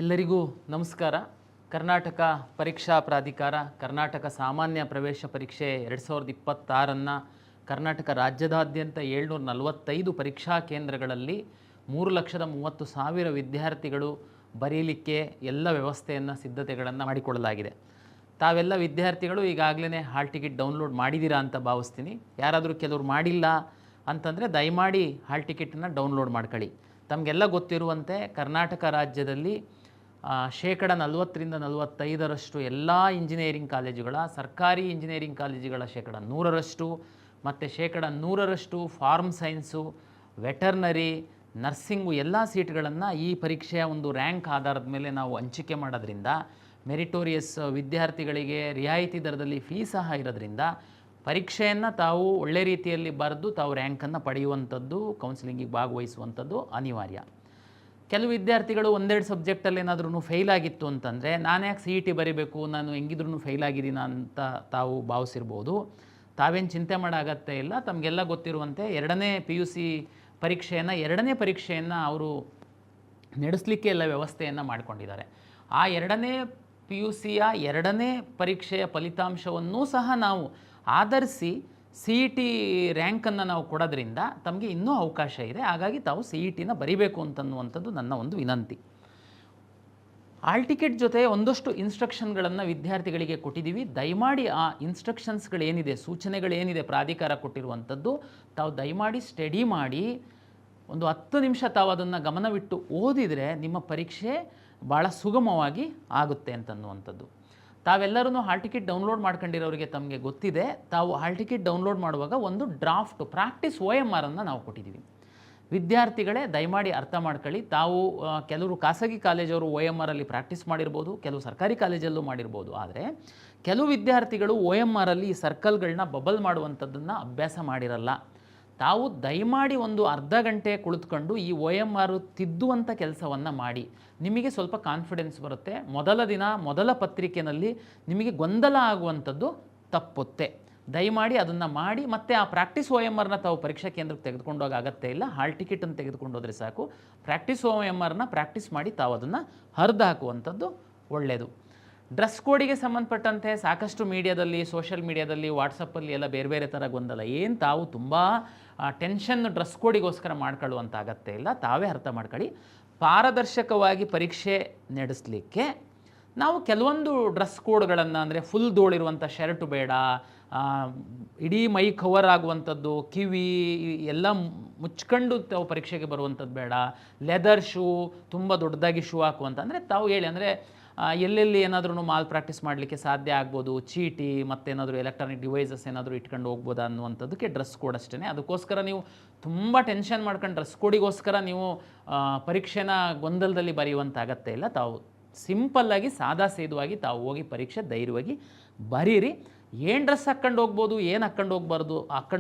ಎಲ್ಲರಿಗೂ ನಮಸ್ಕಾರ. ಕರ್ನಾಟಕ ಪರೀಕ್ಷಾ ಪ್ರಾಧಿಕಾರ ಕರ್ನಾಟಕ ಸಾಮಾನ್ಯ ಪ್ರವೇಶ ಪರೀಕ್ಷೆ 2026 ಕರ್ನಾಟಕ ರಾಜ್ಯದಾದ್ಯಂತ 745 ಪರೀಕ್ಷಾ ಕೇಂದ್ರಗಳಲ್ಲಿ 3,30,000 ವಿದ್ಯಾರ್ಥಿಗಳು ಬರೀಲಿಕ್ಕೆ ಎಲ್ಲ ವ್ಯವಸ್ಥೆಯನ್ನು ಸಿದ್ಧತೆಗಳನ್ನು ಮಾಡಿಕೊಳ್ಳಲಾಗಿದೆ. ತಾವೆಲ್ಲ ವಿದ್ಯಾರ್ಥಿಗಳು ಈಗಾಗಲೇ ಹಾಲ್ ಟಿಕೆಟ್ ಡೌನ್ಲೋಡ್ ಮಾಡಿದ್ದೀರಾ ಅಂತ ಭಾವಿಸ್ತೀನಿ. ಯಾರಾದರೂ ಕೆಲವರು ಮಾಡಿಲ್ಲ ಅಂತಂದರೆ ದಯಮಾಡಿ ಹಾಲ್ ಟಿಕೆಟನ್ನು ಡೌನ್ಲೋಡ್ ಮಾಡ್ಕೊಳ್ಳಿ. ತಮಗೆಲ್ಲ ಗೊತ್ತಿರುವಂತೆ ಕರ್ನಾಟಕ ರಾಜ್ಯದಲ್ಲಿ 40% ಎಲ್ಲ ಇಂಜಿನಿಯರಿಂಗ್ ಕಾಲೇಜುಗಳ ಸರ್ಕಾರಿ ಇಂಜಿನಿಯರಿಂಗ್ ಕಾಲೇಜುಗಳ 100% ಮತ್ತು 100% ಫಾರ್ಮ್ ಸೈನ್ಸು, ವೆಟರ್ನರಿ, ನರ್ಸಿಂಗು ಎಲ್ಲ ಸೀಟ್ಗಳನ್ನು ಈ ಪರೀಕ್ಷೆಯ ಒಂದು ರ್ಯಾಂಕ್ ಆಧಾರದ ಮೇಲೆ ನಾವು ಹಂಚಿಕೆ ಮಾಡೋದ್ರಿಂದ ಮೆರಿಟೋರಿಯಸ್ ವಿದ್ಯಾರ್ಥಿಗಳಿಗೆ ರಿಯಾಯಿತಿ ದರದಲ್ಲಿ ಫೀ ಸಹ ಇರೋದ್ರಿಂದ ಪರೀಕ್ಷೆಯನ್ನು ತಾವು ಒಳ್ಳೆ ರೀತಿಯಲ್ಲಿ ಬರೆದು ತಾವು ರ್ಯಾಂಕನ್ನು ಪಡೆಯುವಂಥದ್ದು, ಕೌನ್ಸಿಲಿಂಗಿಗೆ ಭಾಗವಹಿಸುವಂಥದ್ದು ಅನಿವಾರ್ಯ. ಕೆಲವು ವಿದ್ಯಾರ್ಥಿಗಳು ಒಂದೆರಡು ಸಬ್ಜೆಕ್ಟಲ್ಲಿ ಏನಾದ್ರೂ ಫೇಲ್ ಆಗಿತ್ತು ಅಂತಂದರೆ ನಾನು ಯಾಕೆ CET ಬರೀಬೇಕು, ನಾನು ಹೆಂಗಿದ್ರೂ ಫೇಲ್ ಆಗಿದ್ದೀನ ಅಂತ ತಾವು ಭಾವಿಸಿರ್ಬೋದು. ತಾವೇನು ಚಿಂತೆ ಮಾಡೋ ಅಗತ್ಯ ಇಲ್ಲ. ತಮಗೆಲ್ಲ ಗೊತ್ತಿರುವಂತೆ ಎರಡನೇ ಪರೀಕ್ಷೆಯನ್ನು ಅವರು ನಡೆಸಲಿಕ್ಕೆ ಎಲ್ಲ ವ್ಯವಸ್ಥೆಯನ್ನು ಮಾಡಿಕೊಂಡಿದ್ದಾರೆ. ಆ PUCಯ ಎರಡನೇ ಪರೀಕ್ಷೆಯ ಫಲಿತಾಂಶವನ್ನೂ ಸಹ ನಾವು ಆಧರಿಸಿ CET ರ್ಯಾಂಕನ್ನು ನಾವು ಕೊಡೋದ್ರಿಂದ ತಮಗೆ ಇನ್ನೂ ಅವಕಾಶ ಇದೆ. ಹಾಗಾಗಿ ತಾವು CETನ ಬರೀಬೇಕು ಅಂತನ್ನುವಂಥದ್ದು ನನ್ನ ಒಂದು ವಿನಂತಿ. ಹಾಲ್ ಟಿಕೆಟ್ ಜೊತೆ ಒಂದಷ್ಟು ಇನ್ಸ್ಟ್ರಕ್ಷನ್ಗಳನ್ನು ವಿದ್ಯಾರ್ಥಿಗಳಿಗೆ ಕೊಟ್ಟಿದ್ದೀವಿ. ದಯಮಾಡಿ ಆ ಇನ್ಸ್ಟ್ರಕ್ಷನ್ಸ್ಗಳೇನಿದೆ, ಸೂಚನೆಗಳೇನಿದೆ ಪ್ರಾಧಿಕಾರ ಕೊಟ್ಟಿರುವಂಥದ್ದು ತಾವು ದಯಮಾಡಿ ಸ್ಟಡಿ ಮಾಡಿ ಒಂದು 10 ನಿಮಿಷ ತಾವು ಅದನ್ನು ಗಮನವಿಟ್ಟು ಓದಿದರೆ ನಿಮ್ಮ ಪರೀಕ್ಷೆ ಭಾಳ ಸುಗಮವಾಗಿ ಆಗುತ್ತೆ ಅಂತನ್ನುವಂಥದ್ದು. ತಾವೆಲ್ಲರೂ ಹಾಲ್ ಟಿಕೆಟ್ ಡೌನ್ಲೋಡ್ ಮಾಡ್ಕೊಂಡಿರೋರಿಗೆ ತಮಗೆ ಗೊತ್ತಿದೆ. ತಾವು ಹಾಲ್ ಟಿಕೆಟ್ ಡೌನ್ಲೋಡ್ ಮಾಡುವಾಗ ಒಂದು ಡ್ರಾಫ್ಟ್ ಪ್ರಾಕ್ಟೀಸ್ OMR ನಾವು ಕೊಟ್ಟಿದ್ದೀವಿ. ವಿದ್ಯಾರ್ಥಿಗಳೇ ದಯಮಾಡಿ ಅರ್ಥ ಮಾಡ್ಕೊಳ್ಳಿ. ತಾವು ಕೆಲವರು ಖಾಸಗಿ ಕಾಲೇಜವರು OMR ಪ್ರಾಕ್ಟೀಸ್ ಮಾಡಿರ್ಬೋದು, ಕೆಲವು ಸರ್ಕಾರಿ ಕಾಲೇಜಲ್ಲೂ ಮಾಡಿರ್ಬೋದು. ಆದರೆ ಕೆಲವು ವಿದ್ಯಾರ್ಥಿಗಳು OMR ಈ ಸರ್ಕಲ್ಗಳನ್ನ ಬಬಲ್ ಮಾಡುವಂಥದ್ದನ್ನು ಅಭ್ಯಾಸ ಮಾಡಿರಲ್ಲ. ತಾವು ದಯಮಾಡಿ ಒಂದು ಅರ್ಧ ಗಂಟೆ ಕುಳಿತುಕೊಂಡು ಈ OMR ತಿದ್ದುವಂಥ ಕೆಲಸವನ್ನು ಮಾಡಿ. ನಿಮಗೆ ಸ್ವಲ್ಪ ಕಾನ್ಫಿಡೆನ್ಸ್ ಬರುತ್ತೆ. ಮೊದಲ ದಿನ ಮೊದಲ ಪತ್ರಿಕೆಯಲ್ಲಿ ನಿಮಗೆ ಗೊಂದಲ ಆಗುವಂಥದ್ದು ತಪ್ಪುತ್ತೆ. ದಯಮಾಡಿ ಅದನ್ನು ಮಾಡಿ. ಮತ್ತು ಆ ಪ್ರಾಕ್ಟೀಸ್ OMR ತಾವು ಪರೀಕ್ಷಾ ಕೇಂದ್ರಕ್ಕೆ ತೆಗೆದುಕೊಂಡೋಗ ಅಗತ್ಯ ಇಲ್ಲ. ಹಾಲ್ ಟಿಕೆಟನ್ನು ತೆಗೆದುಕೊಂಡು ಹೋದರೆ ಸಾಕು. ಪ್ರಾಕ್ಟೀಸ್ OMR ಪ್ರಾಕ್ಟೀಸ್ ಮಾಡಿ ತಾವು ಅದನ್ನು ಹರಿದು ಹಾಕುವಂಥದ್ದು ಒಳ್ಳೆಯದು. ಡ್ರೆಸ್ ಕೋಡಿಗೆ ಸಂಬಂಧಪಟ್ಟಂತೆ ಸಾಕಷ್ಟು ಮೀಡಿಯಾದಲ್ಲಿ, ಸೋಷಿಯಲ್ ಮೀಡಿಯಾದಲ್ಲಿ, ವಾಟ್ಸಪ್ಪಲ್ಲಿ ಎಲ್ಲ ಬೇರೆ ಬೇರೆ ಥರ ಗೊಂದಲ. ಏನು ತಾವು ತುಂಬ ಟೆನ್ಷನ್ ಡ್ರೆಸ್ ಕೋಡಿಗೋಸ್ಕರ ಮಾಡ್ಕೊಳ್ಳುವಂಥ ಅಗತ್ಯ ಇಲ್ಲ. ತಾವೇ ಅರ್ಥ ಮಾಡ್ಕೊಳ್ಳಿ. ಪಾರದರ್ಶಕವಾಗಿ ಪರೀಕ್ಷೆ ನಡೆಸಲಿಕ್ಕೆ ನಾವು ಕೆಲವೊಂದು ಡ್ರೆಸ್ ಕೋಡ್ಗಳನ್ನು, ಅಂದರೆ ಫುಲ್ ಧೂಳಿರುವಂಥ ಶರ್ಟು ಬೇಡ, ಇಡೀ ಮೈ ಕವರ್ ಆಗುವಂಥದ್ದು, ಕಿವಿ ಎಲ್ಲ ಮುಚ್ಕೊಂಡು ತಾವು ಪರೀಕ್ಷೆಗೆ ಬರುವಂಥದ್ದು ಬೇಡ, ಲೆದರ್ ಶೂ, ತುಂಬ ದೊಡ್ಡದಾಗಿ ಶೂ ಹಾಕುವಂಥ, ಅಂದರೆ ತಾವು ಹೇಳಿ, ಅಂದರೆ ಎಲ್ಲೆಲ್ಲಿ ಏನಾದ್ರೂ ಮಾಲ್ ಪ್ರಾಕ್ಟೀಸ್ ಮಾಡಲಿಕ್ಕೆ ಸಾಧ್ಯ ಆಗ್ಬೋದು, ಚೀಟಿ ಮತ್ತೇನಾದರೂ ಎಲೆಕ್ಟ್ರಾನಿಕ್ ಡಿವೈಸಸ್ ಏನಾದರೂ ಇಟ್ಕೊಂಡು ಹೋಗ್ಬೋದಾ ಅನ್ನುವಂಥದ್ದಕ್ಕೆ ಡ್ರೆಸ್ ಕೋಡ್ ಅಷ್ಟೇ. ಅದಕ್ಕೋಸ್ಕರ ನೀವು ತುಂಬ ಟೆನ್ಷನ್ ಮಾಡ್ಕೊಂಡು ಡ್ರೆಸ್ ಕೋಡಿಗೋಸ್ಕರ ನೀವು ಪರೀಕ್ಷೆನ ಗೊಂದಲದಲ್ಲಿ ಬರೆಯುವಂಥ ಅಗತ್ಯ ಇಲ್ಲ. ತಾವು ಸಿಂಪಲ್ಲಾಗಿ ಸಾದಾ ಸೇದುವಾಗಿ ತಾವು ಹೋಗಿ ಪರೀಕ್ಷೆ ಧೈರ್ಯವಾಗಿ ಬರೀರಿ. ಏನು ಡ್ರೆಸ್ ಹಾಕ್ಕೊಂಡು ಹೋಗ್ಬೋದು, ಏನು ಹಾಕ್ಕೊಂಡು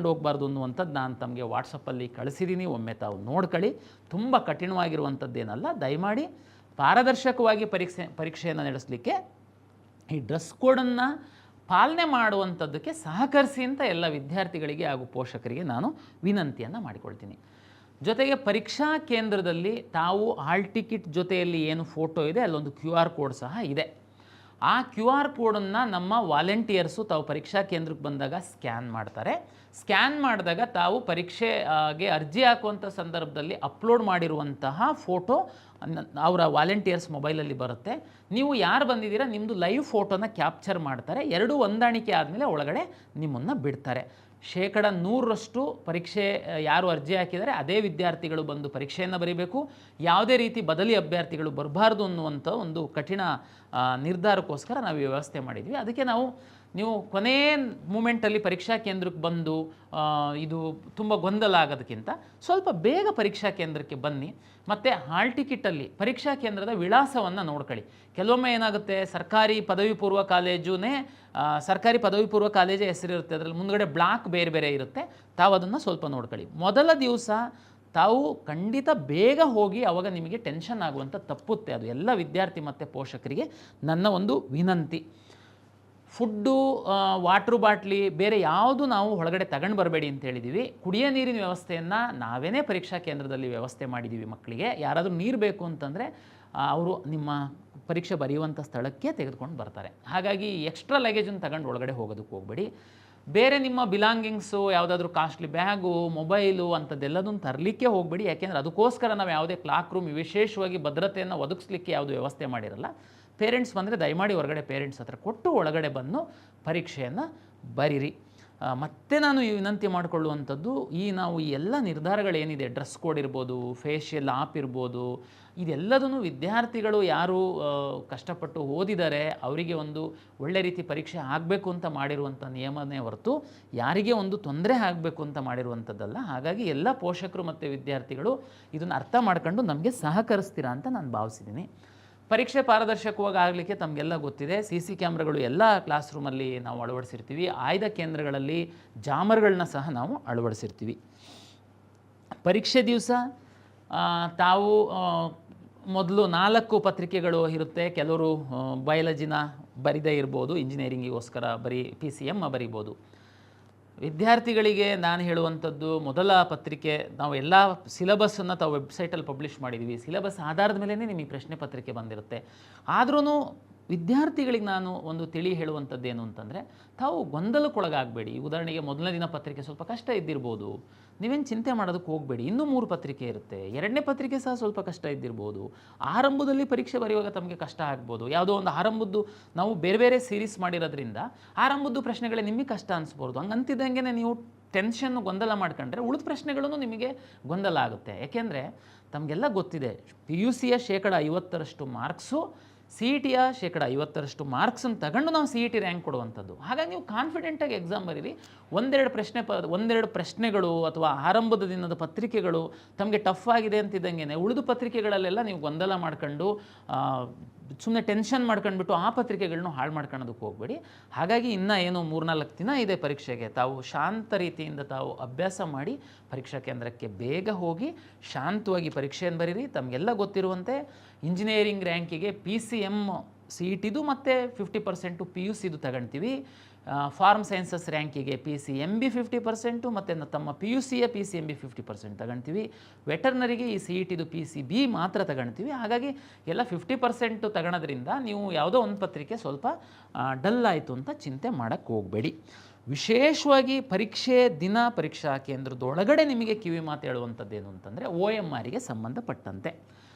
ಹೋಗ್ಬಾರ್ದು ಅನ್ನುವಂಥದ್ದು ನಾನು ತಮಗೆ ವಾಟ್ಸಪ್ಪಲ್ಲಿ ಕಳಿಸಿದ್ದೀನಿ. ಒಮ್ಮೆ ತಾವು ನೋಡ್ಕೊಳ್ಳಿ. ತುಂಬ ಕಠಿಣವಾಗಿರುವಂಥದ್ದೇನಲ್ಲ. ದಯಮಾಡಿ ಪಾರದರ್ಶಕವಾಗಿ ಪರೀಕ್ಷೆಯನ್ನು ನಡೆಸಲಿಕ್ಕೆ ಈ ಡ್ರೆಸ್ ಕೋಡನ್ನು ಪಾಲನೆ ಮಾಡುವಂಥದ್ದಕ್ಕೆ ಸಹಕರಿಸಿ ಅಂತ ಎಲ್ಲ ವಿದ್ಯಾರ್ಥಿಗಳಿಗೆ ಹಾಗೂ ಪೋಷಕರಿಗೆ ನಾನು ವಿನಂತಿಯನ್ನು ಮಾಡಿಕೊಳ್ತೀನಿ. ಜೊತೆಗೆ ಪರೀಕ್ಷಾ ಕೇಂದ್ರದಲ್ಲಿ ತಾವು ಹಾಲ್ ಟಿಕೆಟ್ ಜೊತೆಯಲ್ಲಿ ಏನು ಫೋಟೋ ಇದೆ ಅಲ್ಲೊಂದು QR ಕೋಡ್ ಸಹ ಇದೆ. ಆ QR ಕೋಡನ್ನು ನಮ್ಮ ವಾಲಂಟಿಯರ್ಸು ತಾವು ಪರೀಕ್ಷಾ ಕೇಂದ್ರಕ್ಕೆ ಬಂದಾಗ ಸ್ಕ್ಯಾನ್ ಮಾಡ್ತಾರೆ. ಸ್ಕ್ಯಾನ್ ಮಾಡಿದಾಗ ತಾವು ಪರೀಕ್ಷೆಗೆ ಅರ್ಜಿ ಹಾಕುವಂಥ ಸಂದರ್ಭದಲ್ಲಿ ಅಪ್ಲೋಡ್ ಮಾಡಿರುವಂತಹ ಫೋಟೋ ಅವರ ವಾಲಂಟಿಯರ್ಸ್ ಮೊಬೈಲಲ್ಲಿ ಬರುತ್ತೆ. ನೀವು ಯಾರು ಬಂದಿದ್ದೀರಾ ನಿಮ್ಮದು ಲೈವ್ ಫೋಟೋನ ಕ್ಯಾಪ್ಚರ್ ಮಾಡ್ತಾರೆ. ಎರಡೂ ಹೊಂದಾಣಿಕೆ ಆದಮೇಲೆ ಒಳಗಡೆ ನಿಮ್ಮನ್ನು ಬಿಡ್ತಾರೆ. 100% ಪರೀಕ್ಷೆ ಯಾರು ಅರ್ಜಿ ಹಾಕಿದ್ದಾರೆ ಅದೇ ವಿದ್ಯಾರ್ಥಿಗಳು ಬಂದು ಪರೀಕ್ಷೆಯನ್ನು ಬರೀಬೇಕು. ಯಾವುದೇ ರೀತಿ ಬದಲಿ ಅಭ್ಯರ್ಥಿಗಳು ಬರಬಾರ್ದು ಅನ್ನುವಂಥ ಒಂದು ಕಠಿಣ ನಿರ್ಧಾರಕ್ಕೋಸ್ಕರ ನಾವು ವ್ಯವಸ್ಥೆ ಮಾಡಿದ್ವಿ. ಅದಕ್ಕೆ ನೀವು ಕೊನೆಯ ಮೂಮೆಂಟಲ್ಲಿ ಪರೀಕ್ಷಾ ಕೇಂದ್ರಕ್ಕೆ ಬಂದು ಇದು ತುಂಬ ಗೊಂದಲ ಆಗೋದಕ್ಕಿಂತ ಸ್ವಲ್ಪ ಬೇಗ ಪರೀಕ್ಷಾ ಕೇಂದ್ರಕ್ಕೆ ಬನ್ನಿ. ಮತ್ತು ಹಾಲ್ ಟಿಕೆಟಲ್ಲಿ ಪರೀಕ್ಷಾ ಕೇಂದ್ರದ ವಿಳಾಸವನ್ನು ನೋಡ್ಕೊಳ್ಳಿ. ಕೆಲವೊಮ್ಮೆ ಏನಾಗುತ್ತೆ, ಸರ್ಕಾರಿ ಪದವಿ ಪೂರ್ವ ಕಾಲೇಜೇ ಹೆಸರಿರುತ್ತೆ, ಅದರಲ್ಲಿ ಮುಂದ್ಗಡೆ ಬ್ಲಾಕ್ ಬೇರೆ ಬೇರೆ ಇರುತ್ತೆ. ತಾವು ಅದನ್ನು ಸ್ವಲ್ಪ ನೋಡ್ಕೊಳ್ಳಿ. ಮೊದಲ ದಿವಸ ತಾವು ಖಂಡಿತ ಬೇಗ ಹೋಗಿ, ಆವಾಗ ನಿಮಗೆ ಟೆನ್ಷನ್ ಆಗುವಂಥ ತಪ್ಪುತ್ತೆ. ಅದು ಎಲ್ಲ ವಿದ್ಯಾರ್ಥಿ ಮತ್ತು ಪೋಷಕರಿಗೆ ನನ್ನ ಒಂದು ವಿನಂತಿ. ಫುಡ್ಡು, ವಾಟ್ರ್ ಬಾಟ್ಲಿ ಬೇರೆ ಯಾವುದು ನಾವು ಒಳಗಡೆ ತಗೊಂಡು ಬರಬೇಡಿ ಅಂತ ಹೇಳಿದ್ದೀವಿ. ಕುಡಿಯೋ ನೀರಿನ ವ್ಯವಸ್ಥೆಯನ್ನು ನಾವೇ ಪರೀಕ್ಷಾ ಕೇಂದ್ರದಲ್ಲಿ ವ್ಯವಸ್ಥೆ ಮಾಡಿದ್ದೀವಿ. ಮಕ್ಕಳಿಗೆ ಯಾರಾದರೂ ನೀರು ಬೇಕು ಅಂತಂದರೆ ಅವರು ನಿಮ್ಮ ಪರೀಕ್ಷೆ ಬರೆಯುವಂಥ ಸ್ಥಳಕ್ಕೆ ತೆಗೆದುಕೊಂಡು ಬರ್ತಾರೆ. ಹಾಗಾಗಿ ಎಕ್ಸ್ಟ್ರಾ ಲಗೇಜನ್ನು ತಗೊಂಡು ಒಳಗಡೆ ಹೋಗೋದಕ್ಕೆ ಹೋಗಬೇಡಿ. ಬೇರೆ ನಿಮ್ಮ ಬಿಲಾಂಗಿಂಗ್ಸು, ಯಾವುದಾದ್ರೂ ಕಾಸ್ಟ್ಲಿ ಬ್ಯಾಗು, ಮೊಬೈಲು ಅಂಥದ್ದೆಲ್ಲದನ್ನು ತರಲಿಕ್ಕೆ ಹೋಗಬೇಡಿ. ಯಾಕೆಂದರೆ ಅದಕ್ಕೋಸ್ಕರ ನಾವು ಯಾವುದೇ ಕ್ಲಾಕ್ ರೂಮ್ ವಿಶೇಷವಾಗಿ ಭದ್ರತೆಯನ್ನು ಒದಗಿಸ್ಲಿಕ್ಕೆ ಯಾವುದು ವ್ಯವಸ್ಥೆ ಮಾಡಿರಲ್ಲ. ಪೇರೆಂಟ್ಸ್ ಬಂದರೆ ದಯಮಾಡಿ ಹೊರಗಡೆ ಪೇರೆಂಟ್ಸ್ ಹತ್ರ ಕೊಟ್ಟು ಒಳಗಡೆ ಬಂದು ಪರೀಕ್ಷೆಯನ್ನು ಬರೀರಿ. ಮತ್ತೆ ನಾನು ವಿನಂತಿ ಮಾಡಿಕೊಳ್ಳುವಂಥದ್ದು, ನಾವು ಈ ಎಲ್ಲ ನಿರ್ಧಾರಗಳೇನಿದೆ, ಡ್ರೆಸ್ ಕೋಡ್ ಇರ್ಬೋದು, ಫೇಶಿಯಲ್ ಆಪ್ ಇರ್ಬೋದು, ಇದೆಲ್ಲದೂ ವಿದ್ಯಾರ್ಥಿಗಳು ಯಾರು ಕಷ್ಟಪಟ್ಟು ಓದಿದ್ದಾರೆ ಅವರಿಗೆ ಒಂದು ಒಳ್ಳೆ ರೀತಿ ಪರೀಕ್ಷೆ ಆಗಬೇಕು ಅಂತ ಮಾಡಿರುವಂಥ ನಿಯಮನೇ ಹೊರತು ಯಾರಿಗೆ ಒಂದು ತೊಂದರೆ ಆಗಬೇಕು ಅಂತ ಮಾಡಿರುವಂಥದ್ದಲ್ಲ. ಹಾಗಾಗಿ ಎಲ್ಲ ಪೋಷಕರು ಮತ್ತು ವಿದ್ಯಾರ್ಥಿಗಳು ಇದನ್ನು ಅರ್ಥ ಮಾಡ್ಕೊಂಡು ನಮಗೆ ಸಹಕರಿಸ್ತೀರಾ ಅಂತ ನಾನು ಭಾವಿಸಿದ್ದೀನಿ. ಪರೀಕ್ಷೆ ಪಾರದರ್ಶಕವಾಗಿ ಆಗಲಿಕ್ಕೆ ತಮಗೆಲ್ಲ ಗೊತ್ತಿದೆ, CC ಕ್ಯಾಮ್ರಾಗಳು ಎಲ್ಲ ಕ್ಲಾಸ್ ರೂಮಲ್ಲಿ ನಾವು ಅಳವಡಿಸಿರ್ತೀವಿ. ಆಯ್ದ ಕೇಂದ್ರಗಳಲ್ಲಿ ಜಾಮರ್ಗಳನ್ನ ಸಹ ನಾವು ಅಳವಡಿಸಿರ್ತೀವಿ. ಪರೀಕ್ಷೆ ದಿವಸ ತಾವು ಮೊದಲು 4 ಪತ್ರಿಕೆಗಳು ಇರುತ್ತೆ. ಕೆಲವರು ಬಯಾಲಜಿನ ಬರಿದೇ ಇರ್ಬೋದು, ಇಂಜಿನಿಯರಿಂಗಿಗೋಸ್ಕರ PCM ಬರಿಬೋದು. ವಿದ್ಯಾರ್ಥಿಗಳಿಗೆ ನಾನು ಹೇಳುವಂಥದ್ದು, ಮೊದಲ ಪತ್ರಿಕೆ ನಾವು ಎಲ್ಲ ಸಿಲೆಬಸ್ಸನ್ನು ತಾವು ವೆಬ್ಸೈಟಲ್ಲಿ ಪಬ್ಲಿಷ್ ಮಾಡಿದ್ದೀವಿ. ಸಿಲೆಬಸ್ ಆಧಾರದ ಮೇಲೇ ನಿಮಗೆ ಪ್ರಶ್ನೆ ಪತ್ರಿಕೆ ಬಂದಿರುತ್ತೆ. ಆದ್ರೂ ವಿದ್ಯಾರ್ಥಿಗಳಿಗೆ ನಾನು ಒಂದು ತಿಳಿ ಹೇಳುವಂಥದ್ದು ಏನು ಅಂತಂದರೆ, ತಾವು ಗೊಂದಲಕ್ಕೊಳಗಾಗಬೇಡಿ. ಉದಾಹರಣೆಗೆ ಮೊದಲನೇ ದಿನ ಪತ್ರಿಕೆ ಸ್ವಲ್ಪ ಕಷ್ಟ ಇದ್ದಿರ್ಬೋದು, ನೀವೇನು ಚಿಂತೆ ಮಾಡೋದಕ್ಕೆ ಹೋಗಬೇಡಿ. ಇನ್ನೂ 3 ಪತ್ರಿಕೆ ಇರುತ್ತೆ. 2ನೇ ಪತ್ರಿಕೆ ಸಹ ಸ್ವಲ್ಪ ಕಷ್ಟ ಇದ್ದಿರ್ಬೋದು. ಆರಂಭದಲ್ಲಿ ಪರೀಕ್ಷೆ ಬರೆಯುವಾಗ ತಮಗೆ ಕಷ್ಟ ಆಗ್ಬೋದು. ಯಾವುದೋ ಒಂದು ಆರಂಭದ್ದು ನಾವು ಬೇರೆ ಬೇರೆ ಸೀರೀಸ್ ಮಾಡಿರೋದ್ರಿಂದ ಆರಂಭದ್ದು ಪ್ರಶ್ನೆಗಳೇ ನಿಮಗೆ ಕಷ್ಟ ಅನಿಸ್ಬೋದು. ಹಂಗಂತಿದ್ದಂಗೆ ನೀವು ಟೆನ್ಷನ್ನು ಗೊಂದಲ ಮಾಡ್ಕೊಂಡ್ರೆ ಉಳಿದ ಪ್ರಶ್ನೆಗಳೂ ನಿಮಗೆ ಗೊಂದಲ ಆಗುತ್ತೆ. ಯಾಕೆಂದರೆ ತಮಗೆಲ್ಲ ಗೊತ್ತಿದೆ, PUCಯ 50% ಮಾರ್ಕ್ಸು, CETಯ 50% ಮಾರ್ಕ್ಸನ್ನು ತಗೊಂಡು ನಾವು CET ರ್ಯಾಂಕ್ ಕೊಡುವಂಥದ್ದು. ಹಾಗಾಗಿ ನೀವು ಕಾನ್ಫಿಡೆಂಟಾಗಿ ಎಕ್ಸಾಮ್ ಬರೀರಿ. ಒಂದೆರಡು ಪ್ರಶ್ನೆಗಳು ಅಥವಾ ಆರಂಭದ ದಿನದ ಪತ್ರಿಕೆಗಳು ತಮಗೆ ಟಫ್ ಆಗಿದೆ ಅಂತಿದ್ದಂಗೆ ಉಳಿದು ಪತ್ರಿಕೆಗಳಲ್ಲೆಲ್ಲ ನೀವು ಗೊಂದಲ ಮಾಡ್ಕೊಂಡು ಸುಮ್ಮನೆ ಟೆನ್ಷನ್ ಮಾಡ್ಕೊಂಡ್ಬಿಟ್ಟು ಆ ಪತ್ರಿಕೆಗಳನ್ನೂ ಹಾಳು ಮಾಡ್ಕೊಳ್ಳೋದಕ್ಕೆ ಹೋಗಬೇಡಿ. ಹಾಗಾಗಿ ಇನ್ನೂ ಏನು 3-4 ದಿನ ಇದೆ ಪರೀಕ್ಷೆಗೆ. ತಾವು ಶಾಂತ ರೀತಿಯಿಂದ ತಾವು ಅಭ್ಯಾಸ ಮಾಡಿ ಪರೀಕ್ಷಾ ಕೇಂದ್ರಕ್ಕೆ ಬೇಗ ಹೋಗಿ ಶಾಂತವಾಗಿ ಪರೀಕ್ಷೆಯನ್ನು ಬರೀರಿ. ತಮಗೆಲ್ಲ ಗೊತ್ತಿರುವಂತೆ ಇಂಜಿನಿಯರಿಂಗ್ ರ್ಯಾಂಕಿಗೆ PCM CETದು ಮತ್ತು 50% PUCದು ತಗೊಳ್ತೀವಿ. ಫಾರ್ಮ್ ಸೈನ್ಸಸ್ ರ್ಯಾಂಕಿಗೆ PCMB 50% ಮತ್ತು ತಮ್ಮ PUCಯ PCMB 50% ತಗೊಳ್ತೀವಿ. ವೆಟರ್ನರಿಗೆ ಈ CETದು PCB ಮಾತ್ರ ತಗೊಳ್ತೀವಿ. ಹಾಗಾಗಿ ಎಲ್ಲ 50% ತಗೊಳೋದ್ರಿಂದ ನೀವು ಯಾವುದೋ ಒಂದು ಪತ್ರಿಕೆ ಸ್ವಲ್ಪ ಡಲ್ ಆಯಿತು ಅಂತ ಚಿಂತೆ ಮಾಡೋಕ್ಕೆ ಹೋಗಬೇಡಿ. ವಿಶೇಷವಾಗಿ ಪರೀಕ್ಷೆ ದಿನ ಪರೀಕ್ಷಾ ಕೇಂದ್ರದೊಳಗಡೆ ನಿಮಗೆ ಕಿವಿ ಮಾತು ಹೇಳುವಂಥದ್ದೇನು ಅಂತಂದರೆ, OMRಗೆ ಸಂಬಂಧಪಟ್ಟಂತೆ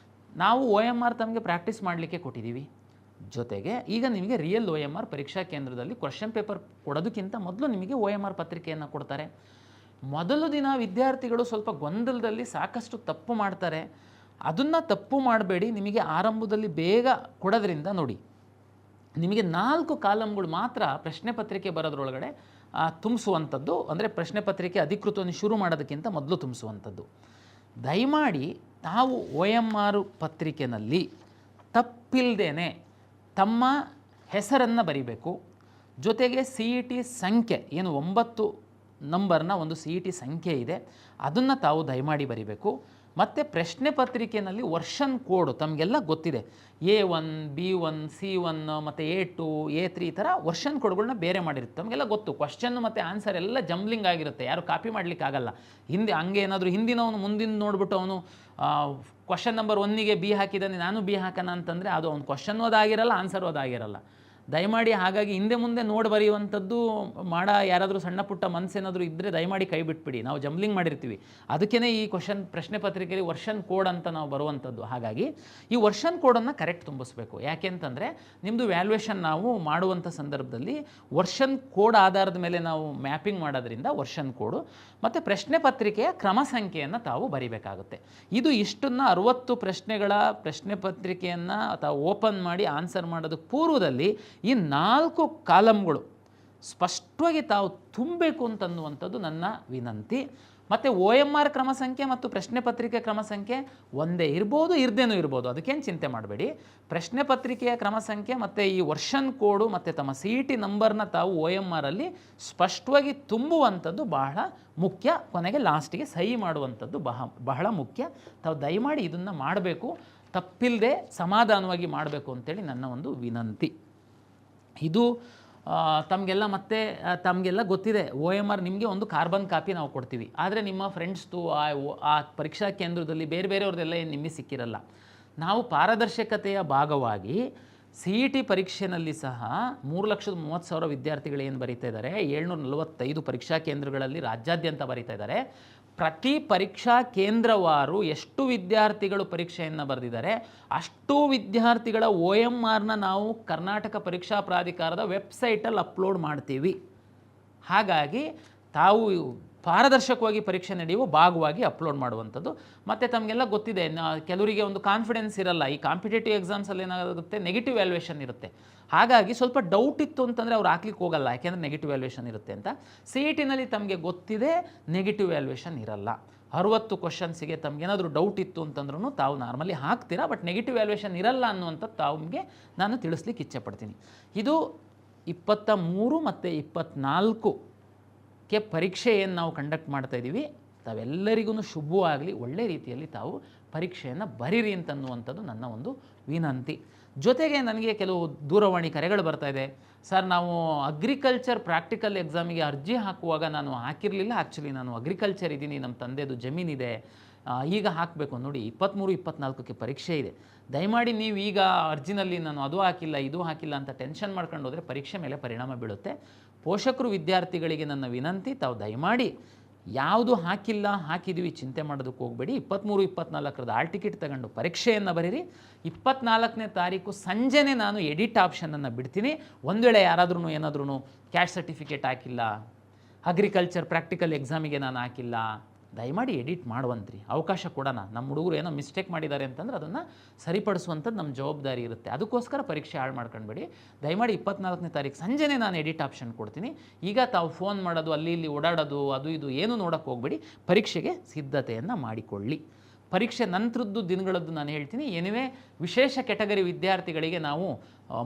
ನಾವು OMR ತಮಗೆ ಪ್ರಾಕ್ಟೀಸ್ ಮಾಡಲಿಕ್ಕೆ ಕೊಟ್ಟಿದ್ದೀವಿ. ಜೊತೆಗೆ ಈಗ ನಿಮಗೆ ರಿಯಲ್ OMR ಪರೀಕ್ಷಾ ಕೇಂದ್ರದಲ್ಲಿ ಕ್ವಶನ್ ಪೇಪರ್ ಕೊಡೋದಕ್ಕಿಂತ ಮೊದಲು ನಿಮಗೆ OMR ಪತ್ರಿಕೆಯನ್ನು ಕೊಡ್ತಾರೆ. ಮೊದಲು ದಿನ ವಿದ್ಯಾರ್ಥಿಗಳು ಸ್ವಲ್ಪ ಗೊಂದಲದಲ್ಲಿ ಸಾಕಷ್ಟು ತಪ್ಪು ಮಾಡ್ತಾರೆ. ಅದನ್ನು ತಪ್ಪು ಮಾಡಬೇಡಿ. ನಿಮಗೆ ಆರಂಭದಲ್ಲಿ ಬೇಗ ಕೊಡೋದ್ರಿಂದ ನೋಡಿ, ನಿಮಗೆ 4 ಕಾಲಮ್ಗಳು ಮಾತ್ರ ಪ್ರಶ್ನೆ ಪತ್ರಿಕೆ ಬರೋದ್ರೊಳಗಡೆ ತುಂಬಿಸುವಂಥದ್ದು. ಅಂದರೆ ಪ್ರಶ್ನೆ ಪತ್ರಿಕೆ ಅಧಿಕೃತವನ್ನು ಶುರು ಮಾಡೋದಕ್ಕಿಂತ ಮೊದಲು ತುಂಬಿಸುವಂಥದ್ದು. ದಯಮಾಡಿ ನಾವು OMR ಪತ್ರಿಕೆಯಲ್ಲಿ ತಪ್ಪಿಲ್ಲದೇನೆ ತಮ್ಮ ಹೆಸರನ್ನು ಬರಿಬೇಕು. ಜೊತೆಗೆ CET ಸಂಖ್ಯೆ ಏನು 9 ನಂಬರ್ನ ಒಂದು CET ಸಂಖ್ಯೆ ಇದೆ, ಅದನ್ನು ತಾವು ದಯಮಾಡಿ ಬರಿಬೇಕು. ಮತ್ತು ಪ್ರಶ್ನೆ ಪತ್ರಿಕೆಯಲ್ಲಿ ವರ್ಷನ್ ಕೋಡು ತಮಗೆಲ್ಲ ಗೊತ್ತಿದೆ. A1, B1, C1 ಮತ್ತು A2, A3 ಈ ಥರ ವರ್ಷನ್ ಕೋಡ್ಗಳನ್ನ ಬೇರೆ ಮಾಡಿರುತ್ತೆ. ತಮಗೆಲ್ಲ ಗೊತ್ತು. ಕ್ವಶನ್ ಮತ್ತು ಆನ್ಸರ್ ಎಲ್ಲ ಜಂಬ್ಲಿಂಗ್ ಆಗಿರುತ್ತೆ, ಯಾರು ಕಾಪಿ ಮಾಡಲಿಕ್ಕಾಗಲ್ಲ. ಹಿಂದೆ ಹಂಗೆ ಏನಾದರೂ ಹಿಂದಿನವನು ಮುಂದಿನ ನೋಡ್ಬಿಟ್ಟು ಅವನು ಕ್ವಶನ್ ನಂಬರ್ 1ಗೆ B ಹಾಕಿದ್ದಾನೆ, ನಾನು B ಹಾಕೋಣ ಅಂತಂದರೆ ಅದು ಅವ್ನು ಕ್ವಶನ್ ಓದಾಗಿರಲ್ಲ, ಆನ್ಸರ್ ಓದಾಗಿರಲ್ಲ. ದಯಮಾಡಿ ಹಾಗಾಗಿ ಹಿಂದೆ ಮುಂದೆ ನೋಡಿ ಬರೆಯುವಂಥದ್ದು ಯಾರಾದರೂ ಸಣ್ಣ ಪುಟ್ಟ ಮನಸ್ಸೇನಾದರೂ ಇದ್ದರೆ ದಯಮಾಡಿ ಕೈ ಬಿಟ್ಬಿಡಿ. ನಾವು ಜಂಬ್ಲಿಂಗ್ ಮಾಡಿರ್ತೀವಿ. ಅದಕ್ಕೇ ಈ ಪ್ರಶ್ನೆ ಪತ್ರಿಕೆಯಲ್ಲಿ ವರ್ಷನ್ ಕೋಡ್ ಅಂತ ನಾವು ಬರುವಂಥದ್ದು. ಹಾಗಾಗಿ ಈ ವರ್ಷನ್ ಕೋಡನ್ನು ಕರೆಕ್ಟ್ ತುಂಬಿಸ್ಬೇಕು. ಯಾಕೆ ಅಂತಂದರೆ ನಿಮ್ಮದು ವ್ಯಾಲ್ಯೂಯೇಷನ್ ನಾವು ಮಾಡುವಂಥ ಸಂದರ್ಭದಲ್ಲಿ ವರ್ಷನ್ ಕೋಡ್ ಆಧಾರದ ಮೇಲೆ ನಾವು ಮ್ಯಾಪಿಂಗ್ ಮಾಡೋದ್ರಿಂದ ವರ್ಷನ್ ಕೋಡು ಮತ್ತು ಪ್ರಶ್ನೆ ಪತ್ರಿಕೆಯ ಕ್ರಮ ಸಂಖ್ಯೆಯನ್ನು ತಾವು ಬರಿಬೇಕಾಗುತ್ತೆ. ಇಷ್ಟನ್ನು 60 ಪ್ರಶ್ನೆಗಳ ಪ್ರಶ್ನೆ ಪತ್ರಿಕೆಯನ್ನು ತಾವು ಓಪನ್ ಮಾಡಿ ಆನ್ಸರ್ ಮಾಡೋದಕ್ಕೆ ಪೂರ್ವದಲ್ಲಿ ಈ 4 ಕಾಲಮ್ಗಳು ಸ್ಪಷ್ಟವಾಗಿ ತಾವು ತುಂಬಬೇಕು ಅಂತನ್ನುವಂಥದ್ದು ನನ್ನ ವಿನಂತಿ. ಮತ್ತು OMR ಕ್ರಮ ಸಂಖ್ಯೆ ಮತ್ತು ಪ್ರಶ್ನೆ ಪತ್ರಿಕೆ ಕ್ರಮ ಸಂಖ್ಯೆ ಒಂದೇ ಇರ್ಬೋದು, ಇರದೇನೂ ಇರ್ಬೋದು, ಅದಕ್ಕೇನು ಚಿಂತೆ ಮಾಡಬೇಡಿ. ಪ್ರಶ್ನೆ ಪತ್ರಿಕೆಯ ಕ್ರಮ ಸಂಖ್ಯೆ ಮತ್ತು ಈ ವರ್ಷನ್ ಕೋಡು ಮತ್ತು ತಮ್ಮ CET ನಂಬರ್ನ ತಾವು OMRಲ್ಲಿ ಸ್ಪಷ್ಟವಾಗಿ ತುಂಬುವಂಥದ್ದು ಬಹಳ ಮುಖ್ಯ. ಕೊನೆಗೆ ಲಾಸ್ಟಿಗೆ ಸಹಿ ಮಾಡುವಂಥದ್ದು ಬಹಳ ಮುಖ್ಯ. ತಾವು ದಯಮಾಡಿ ಇದನ್ನು ಮಾಡಬೇಕು, ತಪ್ಪಿಲ್ಲದೆ ಸಮಾಧಾನವಾಗಿ ಮಾಡಬೇಕು ಅಂತೇಳಿ ನನ್ನ ಒಂದು ವಿನಂತಿ. ಇದು ತಮಗೆಲ್ಲ ಮತ್ತೆ ತಮಗೆಲ್ಲ ಗೊತ್ತಿದೆ OMR ನಿಮಗೆ ಒಂದು ಕಾರ್ಬನ್ ಕಾಪಿ ನಾವು ಕೊಡ್ತೀವಿ. ಆದರೆ ನಿಮ್ಮ ಫ್ರೆಂಡ್ಸ್ದು ಆ ಪರೀಕ್ಷಾ ಕೇಂದ್ರದಲ್ಲಿ ಬೇರೆ ಬೇರೆಯವ್ರದ್ದೆಲ್ಲ ಏನು ನಿಮಗೆ ಸಿಕ್ಕಿರಲ್ಲ. ನಾವು ಪಾರದರ್ಶಕತೆಯ ಭಾಗವಾಗಿ CET ಪರೀಕ್ಷೆಯಲ್ಲಿ ಸಹ 3,30,000 ವಿದ್ಯಾರ್ಥಿಗಳು ಏನು ಬರೀತಾ ಇದ್ದಾರೆ, 745 ಪರೀಕ್ಷಾ ಕೇಂದ್ರಗಳಲ್ಲಿ ರಾಜ್ಯಾದ್ಯಂತ ಬರೀತಾ ಇದ್ದಾರೆ. ಪ್ರತಿ ಪರೀಕ್ಷಾ ಕೇಂದ್ರವಾರು ಎಷ್ಟು ವಿದ್ಯಾರ್ಥಿಗಳು ಪರೀಕ್ಷೆಯನ್ನು ಬರೆದಿದ್ದಾರೆ ಅಷ್ಟು ವಿದ್ಯಾರ್ಥಿಗಳ OMRನ ನಾವು ಕರ್ನಾಟಕ ಪರೀಕ್ಷಾ ಪ್ರಾಧಿಕಾರದ ವೆಬ್ಸೈಟಲ್ಲಿ ಅಪ್ಲೋಡ್ ಮಾಡ್ತೀವಿ. ಹಾಗಾಗಿ ತಾವು ಪಾರದರ್ಶಕವಾಗಿ ಪರೀಕ್ಷೆ ನಡೆಯುವ ಭಾಗವಾಗಿ ಅಪ್ಲೋಡ್ ಮಾಡುವಂಥದ್ದು. ಮತ್ತು ತಮಗೆಲ್ಲ ಗೊತ್ತಿದೆ, ಕೆಲವರಿಗೆ ಒಂದು ಕಾನ್ಫಿಡೆನ್ಸ್ ಇರಲ್ಲ. ಈ ಕಾಂಪಿಟೇಟಿವ್ ಎಕ್ಸಾಮ್ಸಲ್ಲಿ ಏನಾಗುತ್ತೆ, ನೆಗೆಟಿವ್ ವ್ಯಾಲ್ಯೂಯೇಷನ್ ಇರುತ್ತೆ. ಹಾಗಾಗಿ ಸ್ವಲ್ಪ ಡೌಟ್ ಇತ್ತು ಅಂತಂದರೆ ಅವ್ರು ಹಾಕ್ಲಿಕ್ಕೆ ಹೋಗಲ್ಲ, ಯಾಕೆಂದರೆ ನೆಗೆಟಿವ್ ವ್ಯಾಲ್ಯೂಯೇಷನ್ ಇರುತ್ತೆ ಅಂತ. CETನಲ್ಲಿ ತಮಗೆ ಗೊತ್ತಿದೆ ನೆಗೆಟಿವ್ ವ್ಯಾಲ್ಯೂಯೇಷನ್ ಇರಲ್ಲ. 60 ಕ್ವಶನ್ಸಿಗೆ ತಮಗೇನಾದರೂ ಡೌಟ್ ಇತ್ತು ಅಂತಂದ್ರೂ ತಾವು ನಾರ್ಮಲಿ ಹಾಕ್ತೀರಾ, ಬಟ್ ನೆಗೆಟಿವ್ ವ್ಯಾಲ್ಯೂಯೇಷನ್ ಇರಲ್ಲ ಅನ್ನುವಂಥದ್ದು ತಮಗೆ ನಾನು ತಿಳಿಸ್ಲಿಕ್ಕೆ ಇಚ್ಛೆಪಡ್ತೀನಿ. ಇದು 23 ಮತ್ತು 24 ಪರೀಕ್ಷೆ ಏನು ನಾವು ಕಂಡಕ್ಟ್ ಮಾಡ್ತಾ ಇದ್ದೀವಿ, ತಾವೆಲ್ಲರಿಗೂ ಶುಭವಾಗಲಿ, ಒಳ್ಳೆ ರೀತಿಯಲ್ಲಿ ತಾವು ಪರೀಕ್ಷೆಯನ್ನು ಬರೀರಿ ಅಂತನ್ನುವಂಥದ್ದು ನನ್ನ ಒಂದು ವಿನಂತಿ. ಜೊತೆಗೆ ನನಗೆ ಕೆಲವು ದೂರವಾಣಿ ಕರೆಗಳು ಬರ್ತಾ ಇದೆ. ಸರ್, ನಾವು ಅಗ್ರಿಕಲ್ಚರ್ ಪ್ರಾಕ್ಟಿಕಲ್ ಎಕ್ಸಾಮಿಗೆ ಅರ್ಜಿ ಹಾಕುವಾಗ ನಾನು ಹಾಕಿರಲಿಲ್ಲ. ಆ್ಯಕ್ಚುಲಿ ನಾನು ಅಗ್ರಿಕಲ್ಚರ್ ಇದ್ದೀನಿ, ನಮ್ಮ ತಂದೆದು ಜಮೀನಿದೆ, ಈಗ ಹಾಕಬೇಕು. ನೋಡಿ, 23, 24ಕ್ಕೆ ಪರೀಕ್ಷೆ ಇದೆ. ದಯಮಾಡಿ ನೀವು ಈಗ ಅರ್ಜಿನಲ್ಲಿ ನಾನು ಅದು ಹಾಕಿಲ್ಲ ಇದು ಹಾಕಿಲ್ಲ ಅಂತ ಟೆನ್ಷನ್ ಮಾಡ್ಕೊಂಡು ಹೋದರೆ ಪರೀಕ್ಷೆ ಮೇಲೆ ಪರಿಣಾಮ ಬೀಳುತ್ತೆ. ಪೋಷಕರು ವಿದ್ಯಾರ್ಥಿಗಳಿಗೆ ನನ್ನ ವಿನಂತಿ, ತಾವು ದಯಮಾಡಿ ಯಾವುದು ಹಾಕಿಲ್ಲ ಹಾಕಿದ್ದೀವಿ ಚಿಂತೆ ಮಾಡೋದಕ್ಕೆ ಹೋಗಬೇಡಿ. 23, 24ರದ ಆಲ್ ಟಿಕೆಟ್ ತಗೊಂಡು ಪರೀಕ್ಷೆಯನ್ನು ಬರೀರಿ. 24ನೇ ತಾರೀಕು ಸಂಜೆನೇ ನಾನು ಎಡಿಟ್ ಆಪ್ಷನನ್ನು ಬಿಡ್ತೀನಿ. ಒಂದು ವೇಳೆ ಯಾರಾದ್ರೂ ಏನಾದ್ರೂ ಕ್ಯಾಸ್ಟ್ ಸರ್ಟಿಫಿಕೇಟ್ ಹಾಕಿಲ್ಲ, ಅಗ್ರಿಕಲ್ಚರ್ ಪ್ರಾಕ್ಟಿಕಲ್ ಎಕ್ಸಾಮಿಗೆ ನಾನು ಹಾಕಿಲ್ಲ, ದಯಮಾಡಿ ಎಡಿಟ್ ಮಾಡುವಂತ್ರಿ, ಅವಕಾಶ ಕೊಡೋಣ. ನಮ್ಮ ಹುಡುಗರು ಏನೋ ಮಿಸ್ಟೇಕ್ ಮಾಡಿದ್ದಾರೆ ಅಂತಂದ್ರೆ ಅದನ್ನು ಸರಿಪಡಿಸುವಂಥದ್ದು ನಮ್ಮ ಜವಾಬ್ದಾರಿ ಇರುತ್ತೆ. ಅದಕ್ಕೋಸ್ಕರ ಪರೀಕ್ಷೆ ಹಾಳು ಮಾಡ್ಕೊಂಡ್ಬೇಡಿ. ದಯಮಾಡಿ 24ನೇ ತಾರೀಕು ಸಂಜೆನೇ ನಾನು ಎಡಿಟ್ ಆಪ್ಷನ್ ಕೊಡ್ತೀನಿ. ಈಗ ತಾವು ಫೋನ್ ಮಾಡೋದು, ಅಲ್ಲಿ ಇಲ್ಲಿ ಓಡಾಡೋದು, ಅದು ಇದು ಏನು ನೋಡೋಕ್ಕೆ ಹೋಗಬೇಡಿ. ಪರೀಕ್ಷೆಗೆ ಸಿದ್ಧತೆಯನ್ನು ಮಾಡಿಕೊಳ್ಳಿ. ಪರೀಕ್ಷೆ ನಂತರದ್ದು ದಿನಗಳದ್ದು ನಾನು ಹೇಳ್ತೀನಿ. ಏನಿವೆ ವಿಶೇಷ ಕೆಟಗರಿ ವಿದ್ಯಾರ್ಥಿಗಳಿಗೆ ನಾವು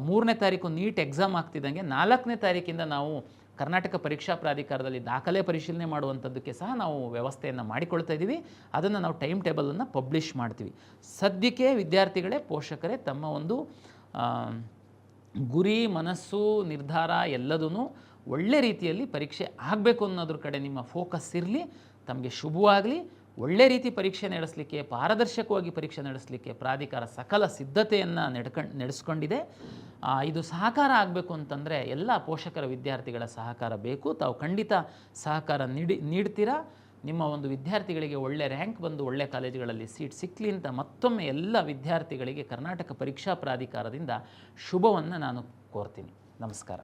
3ನೇ ತಾರೀಕು ನೀಟ್ ಎಕ್ಸಾಮ್ ಆಗ್ತಿದ್ದಂಗೆ 4ನೇ ತಾರೀಕಿಂದ ನಾವು ಕರ್ನಾಟಕ ಪರೀಕ್ಷಾ ಪ್ರಾಧಿಕಾರದಲ್ಲಿ ದಾಖಲೆ ಪರಿಶೀಲನೆ ಮಾಡುವಂಥದ್ದಕ್ಕೆ ಸಹ ನಾವು ವ್ಯವಸ್ಥೆಯನ್ನು ಮಾಡಿಕೊಳ್ತಾ ಇದ್ದೀವಿ. ಅದನ್ನು ನಾವು ಟೈಮ್ ಟೇಬಲನ್ನು ಪಬ್ಲಿಷ್ ಮಾಡ್ತೀವಿ. ಸದ್ಯಕ್ಕೆ ವಿದ್ಯಾರ್ಥಿಗಳೇ, ಪೋಷಕರೇ, ತಮ್ಮ ಒಂದು ಗುರಿ, ಮನಸ್ಸು, ನಿರ್ಧಾರ ಎಲ್ಲದೂ ಒಳ್ಳೆ ರೀತಿಯಲ್ಲಿ ಪರೀಕ್ಷೆ ಆಗಬೇಕು ಅನ್ನೋದ್ರ ಕಡೆ ನಿಮ್ಮ ಫೋಕಸ್ ಇರಲಿ. ತಮಗೆ ಶುಭವಾಗಲಿ. ಒಳ್ಳೆ ರೀತಿ ಪರೀಕ್ಷೆ ನಡೆಸಲಿಕ್ಕೆ, ಪಾರದರ್ಶಕವಾಗಿ ಪರೀಕ್ಷೆ ನಡೆಸಲಿಕ್ಕೆ ಪ್ರಾಧಿಕಾರ ಸಕಲ ಸಿದ್ಧತೆಯನ್ನು ನಡೆಸ್ಕೊಂಡಿದೆ. ಇದು ಸಹಕಾರ ಆಗಬೇಕು ಅಂತಂದರೆ ಎಲ್ಲ ಪೋಷಕರ ವಿದ್ಯಾರ್ಥಿಗಳ ಸಹಕಾರ ಬೇಕು. ತಾವು ಖಂಡಿತ ಸಹಕಾರ ನೀಡ್ತೀರಾ. ನಿಮ್ಮ ಒಂದು ವಿದ್ಯಾರ್ಥಿಗಳಿಗೆ ಒಳ್ಳೆ ರ್ಯಾಂಕ್ ಬಂದು ಒಳ್ಳೆ ಕಾಲೇಜುಗಳಲ್ಲಿ ಸೀಟ್ ಸಿಕ್ಕಲಿ ಅಂತ ಮತ್ತೊಮ್ಮೆ ಎಲ್ಲ ವಿದ್ಯಾರ್ಥಿಗಳಿಗೆ ಕರ್ನಾಟಕ ಪರೀಕ್ಷಾ ಪ್ರಾಧಿಕಾರದಿಂದ ಶುಭವನ್ನು ನಾನು ಕೋರ್ತೀನಿ. ನಮಸ್ಕಾರ.